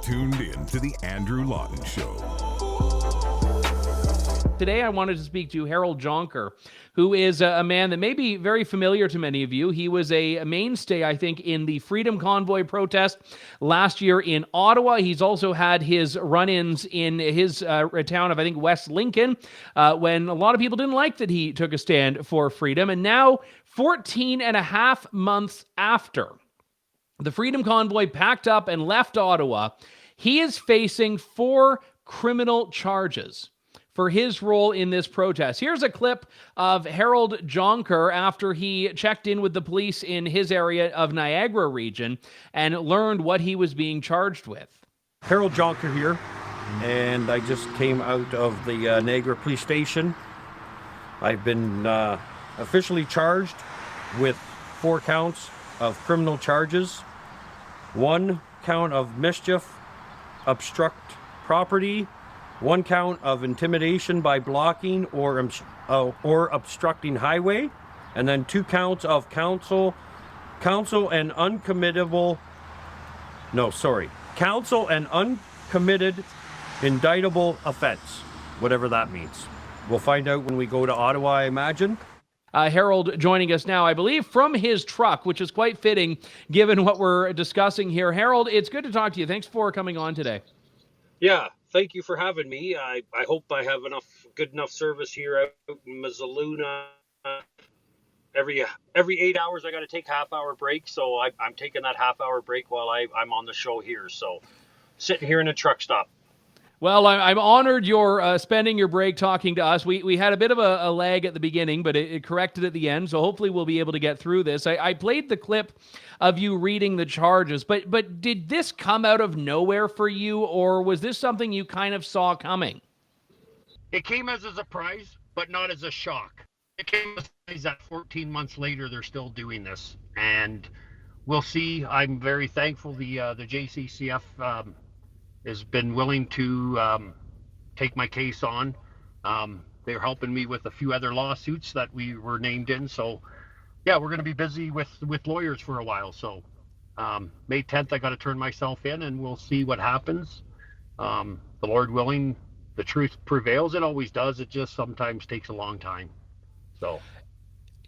tuned in to the Andrew Lawton Show. Today, I wanted to speak to Harold Jonker, who is a man that may be very familiar to many of you. He was a mainstay, I think, in the Freedom Convoy protest last year in Ottawa. He's also had his run-ins in his town of, I think, West Lincoln, when a lot of people didn't like that he took a stand for freedom. And now, 14 and a half months after the Freedom Convoy packed up and left Ottawa, he is facing 4 criminal charges for his role in this protest. Here's a clip of Harold Jonker after he checked in with the police in his area of Niagara region and learned what he was being charged with. Harold Jonker here, and I just came out of the Niagara Police Station. I've been officially charged with 4 counts of criminal charges. 1 count of mischief, obstruct property, 1 count of intimidation by blocking or obstructing highway, and then 2 counts of counsel and uncommitted indictable offence, whatever that means. We'll find out when we go to Ottawa, I imagine. Harold joining us now, I believe, from his truck, which is quite fitting given what we're discussing here. Harold, it's good to talk to you. Thanks for coming on today. Yeah, thank you for having me. I hope I have good enough service here out in Missoula. Every 8 hours I got to take half-hour break, so I'm taking that half-hour break while I'm on the show here. So sitting here in a truck stop. Well, I'm honored you're spending your break talking to us. We had a bit of a lag at the beginning, but it corrected at the end, so hopefully we'll be able to get through this. I played the clip of you reading the charges, but did this come out of nowhere for you, or was this something you kind of saw coming? It came as a surprise, but not as a shock. It came as a surprise that 14 months later they're still doing this, and we'll see. I'm very thankful the JCCF has been willing to take my case on. They're helping me with a few other lawsuits that we were named in. So, yeah, we're going to be busy with lawyers for a while. So, May 10th, I got to turn myself in, and we'll see what happens. The Lord willing, the truth prevails. It always does. It just sometimes takes a long time. So.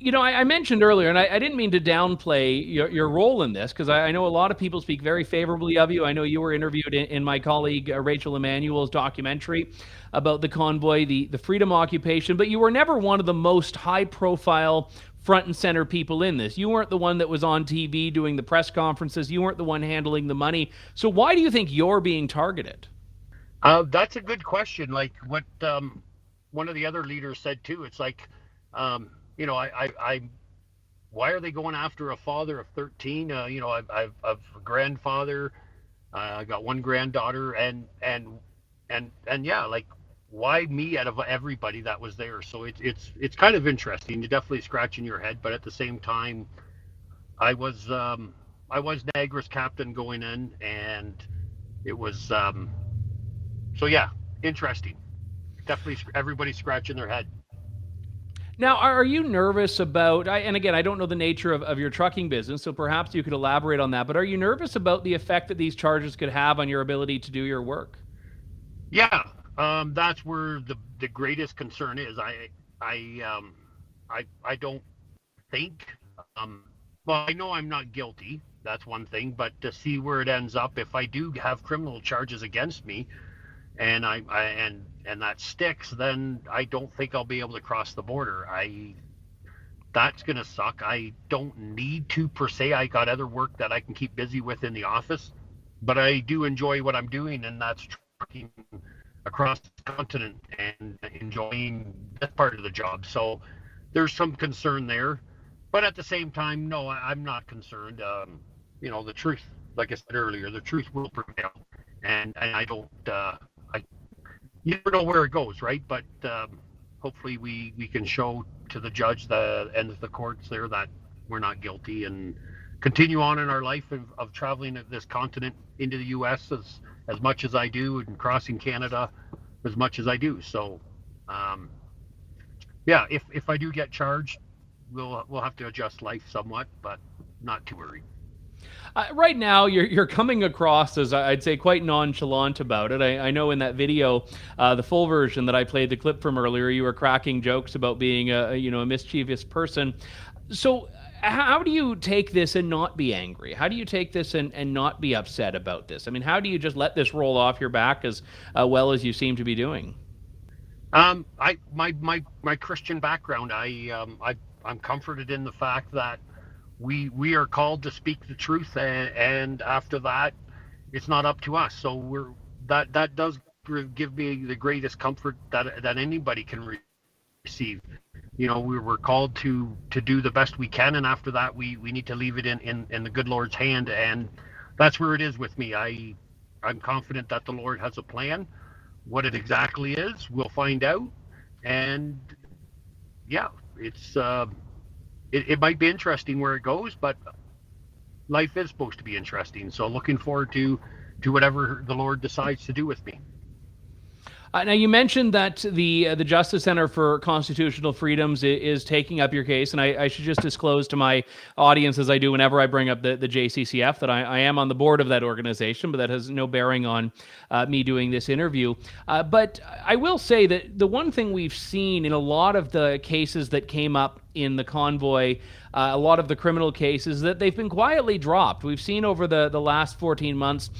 You know, I mentioned earlier, and I didn't mean to downplay your role in this, because I know a lot of people speak very favorably of you. I know you were interviewed in my colleague Rachel Emmanuel's documentary about the convoy, the freedom occupation, but you were never one of the most high-profile front and center people in this. You weren't the one that was on TV doing the press conferences. You weren't the one handling the money. So why do you think you're being targeted? That's a good question. Like what one of the other leaders said, too. It's like... you know, why are they going after a father of 13? You know, I've a grandfather, I got 1 granddaughter, and yeah, like, why me out of everybody that was there? So it's kind of interesting. You're definitely scratching your head, but at the same time, I was Niagara's captain going in, and it was so yeah, interesting. Definitely everybody's scratching their head. Now, are you nervous about, and again, I don't know the nature of your trucking business, so perhaps you could elaborate on that, but are you nervous about the effect that these charges could have on your ability to do your work? Yeah, that's where the greatest concern is. I don't think, well, I know I'm not guilty, that's one thing, but to see where it ends up, if I do have criminal charges against me, and and that sticks, then I don't think I'll be able to cross the border. That's gonna suck. I don't need to per se. I got other work that I can keep busy with in the office, but I do enjoy what I'm doing, and that's trucking across the continent and enjoying that part of the job. So there's some concern there, but at the same time, no, I'm not concerned. You know, the truth, like I said earlier, the truth will prevail, and I don't. You never know where it goes, right? But hopefully we can show to the judge and the courts there that we're not guilty, and continue on in our life of traveling this continent into the U.S. as much as I do, and crossing Canada as much as I do. So, yeah, if I do get charged, we'll have to adjust life somewhat, but not too worried. Right now, you're coming across as, I'd say, quite nonchalant about it. I know in that video, the full version that I played the clip from earlier, you were cracking jokes about being a mischievous person. So how do you take this and not be angry? How do you take this and not be upset about this? I mean, how do you just let this roll off your back as well as you seem to be doing? My Christian background, I'm comforted in the fact that we are called to speak the truth, and after that, it's not up to us. So that does give me the greatest comfort that anybody can receive. We're called to do the best we can, and after that, we need to leave it in the good Lord's hand, and that's where it is with me. I'm confident that the Lord has a plan. What it exactly is, we'll find out, and yeah, it's. It might be interesting where it goes, but life is supposed to be interesting. So looking forward to whatever the Lord decides to do with me. Now, you mentioned that the Justice Center for Constitutional Freedoms is taking up your case, and I should just disclose to my audience, as I do whenever I bring up the JCCF, that I am on the board of that organization, but that has no bearing on me doing this interview. But I will say that the one thing we've seen in a lot of the cases that came up in the convoy, a lot of the criminal cases, that they've been quietly dropped. We've seen over the last 14 months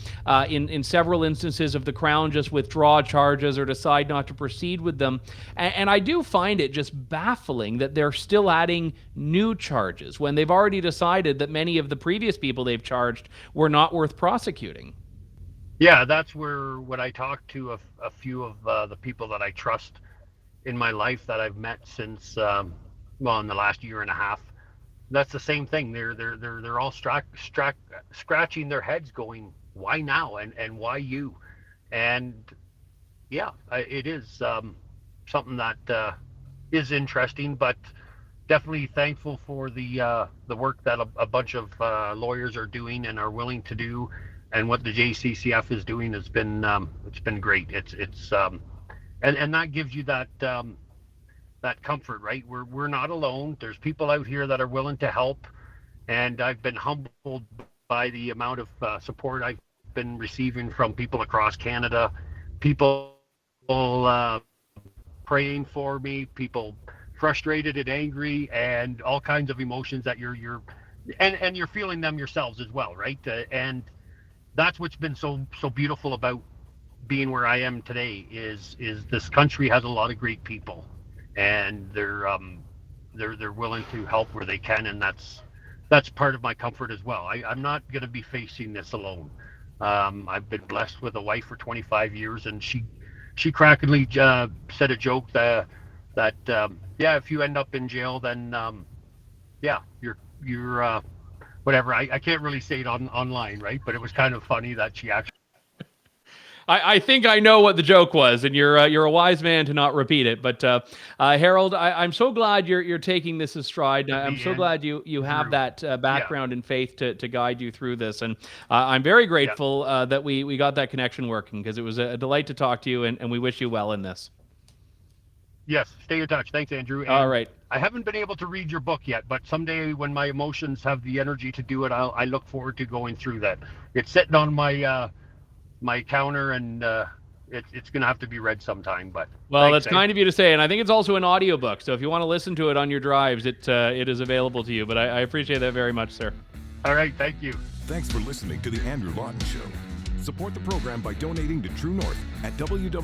in several instances of the Crown just withdraw charges or decide not to proceed with them. And I do find it just baffling that they're still adding new charges when they've already decided that many of the previous people they've charged were not worth prosecuting. Yeah, that's where when I talk to a few of the people that I trust in my life that I've met since in the last year and a half, that's the same thing. They're all scratching their heads, going, "Why now?" and "Why you?" And yeah, it is something that is interesting, but definitely thankful for the work that a bunch of lawyers are doing and are willing to do, and what the JCCF is doing has been it's been great. It's and that gives you that comfort, right? We're not alone. There's people out here that are willing to help, and I've been humbled by the amount of support I've been receiving from people across Canada, people praying for me, people frustrated and angry, and all kinds of emotions that you're feeling them yourselves as well, right? And that's what's been so beautiful about being where I am today is this country has a lot of great people, and they're willing to help where they can, and that's part of my comfort as well. I'm not going to be facing this alone. I've been blessed with a wife for 25 years, and she crackingly said a joke that if you end up in jail, then you're whatever. I can't really say it online, right? But it was kind of funny that she actually. I think I know what the joke was, and you're a wise man to not repeat it. But Harold, I'm so glad you're taking this as stride. I'm so glad you have that background in faith to guide you through this, and I'm very grateful that we got that connection working, because it was a delight to talk to you, and we wish you well in this. Yes, stay in touch. Thanks, Andrew. And all right. I haven't been able to read your book yet, but someday when my emotions have the energy to do it, I look forward to going through that. It's sitting on my counter, and it's going to have to be read sometime. But well, that's kind of you to say, and I think it's also an audiobook, so if you want to listen to it on your drives, it is available to you. But I appreciate that very much, sir. All right, thank you. Thanks for listening to The Andrew Lawton Show. Support the program by donating to True North at www.tnc.news.